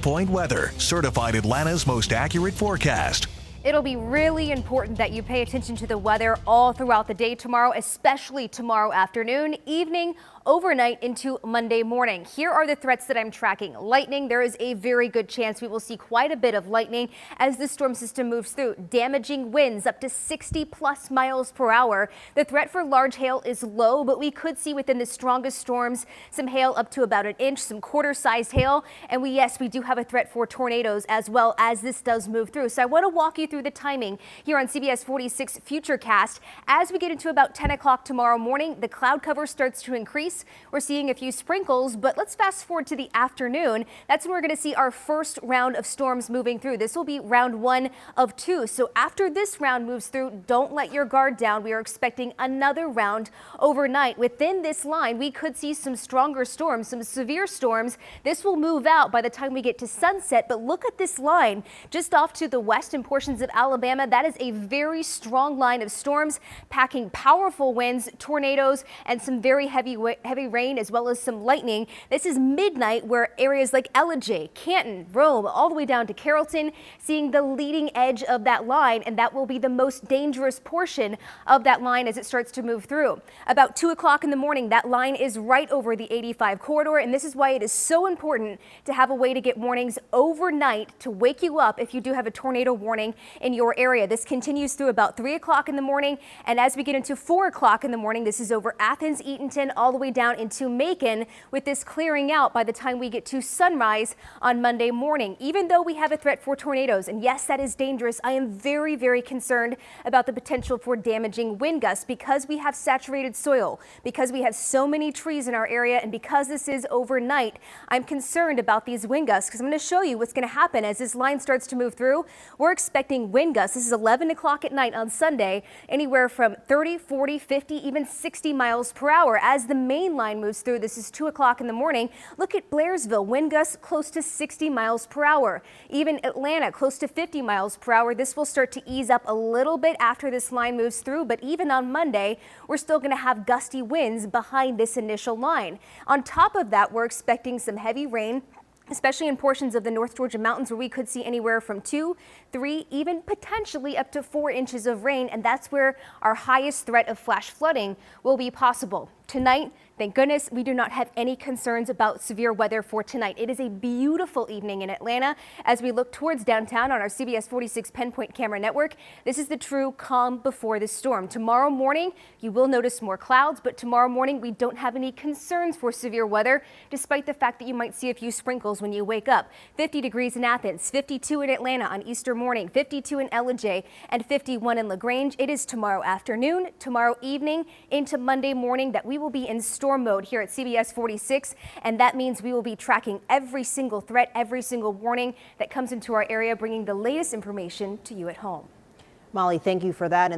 Point weather, certified Atlanta's most accurate forecast. It'll be really important that you pay attention to the weather all throughout the day tomorrow, especially tomorrow afternoon, evening, overnight into Monday morning. Here are the threats that I'm tracking. Lightning, there is a very good chance we will see quite a bit of lightning as the storm system moves through. Damaging winds up to 60+ miles per hour. The threat for large hail is low, but we could see within the strongest storms some hail up to about an inch, some quarter-sized hail. And we do have a threat for tornadoes as well as this does move through. So I want to walk you through the timing here on CBS 46 Futurecast. As we get into about 10 o'clock tomorrow morning, the cloud cover starts to increase. We're seeing a few sprinkles, but let's fast forward to the afternoon. That's when we're going to see our first round of storms moving through. This will be round 1 of 2. So after this round moves through, don't let your guard down. We are expecting another round overnight. Within this line, we could see some stronger storms, some severe storms. This will move out by the time we get to sunset, but look at this line just off to the west and portions of Alabama. That is a very strong line of storms packing powerful winds, tornadoes, and some very heavy rain as well as some lightning. This is midnight where areas like Ellijay, Canton, Rome, all the way down to Carrollton, seeing the leading edge of that line, and that will be the most dangerous portion of that line as it starts to move through. About 2 o'clock in the morning, that line is right over the 85 corridor, and this is why it is so important to have a way to get warnings overnight to wake you up if you do have a tornado warning in your area. This continues through about 3 o'clock in the morning, and as we get into 4 o'clock in the morning, this is over Athens, Eatonton, all the way down into Macon, with this clearing out by the time we get to sunrise on Monday morning. Even though we have a threat for tornadoes, and yes, that is dangerous, I am very, very concerned about the potential for damaging wind gusts because we have saturated soil, because we have so many trees in our area, and because this is overnight, I'm concerned about these wind gusts because I'm going to show you what's going to happen as this line starts to move through. We're expecting wind gusts. This is 11 o'clock at night on Sunday, anywhere from 30, 40, 50, even 60 miles per hour. As the main line moves through, this is 2 o'clock in the morning. Look at Blairsville, wind gusts close to 60 miles per hour. Even Atlanta, close to 50 miles per hour. This will start to ease up a little bit after this line moves through, but even on Monday, we're still going to have gusty winds behind this initial line. On top of that, we're expecting some heavy rain, especially in portions of the North Georgia mountains where we could see anywhere from 2, 3, even potentially up to 4 inches of rain. And that's where our highest threat of flash flooding will be possible. Tonight, thank goodness, we do not have any concerns about severe weather for tonight. It is a beautiful evening in Atlanta as we look towards downtown on our CBS 46 Pinpoint camera network. This is the true calm before the storm. Tomorrow morning, you will notice more clouds, but tomorrow morning we don't have any concerns for severe weather, despite the fact that you might see a few sprinkles when you wake up. 50 degrees in Athens, 52 in Atlanta on Easter morning, 52 in Ellijay, and 51 in LaGrange. It is tomorrow afternoon, tomorrow evening, into Monday morning that we will be in storm mode here at CBS 46, and that means we will be tracking every single threat, every single warning that comes into our area, bringing the latest information to you at home. Molly, thank you for that.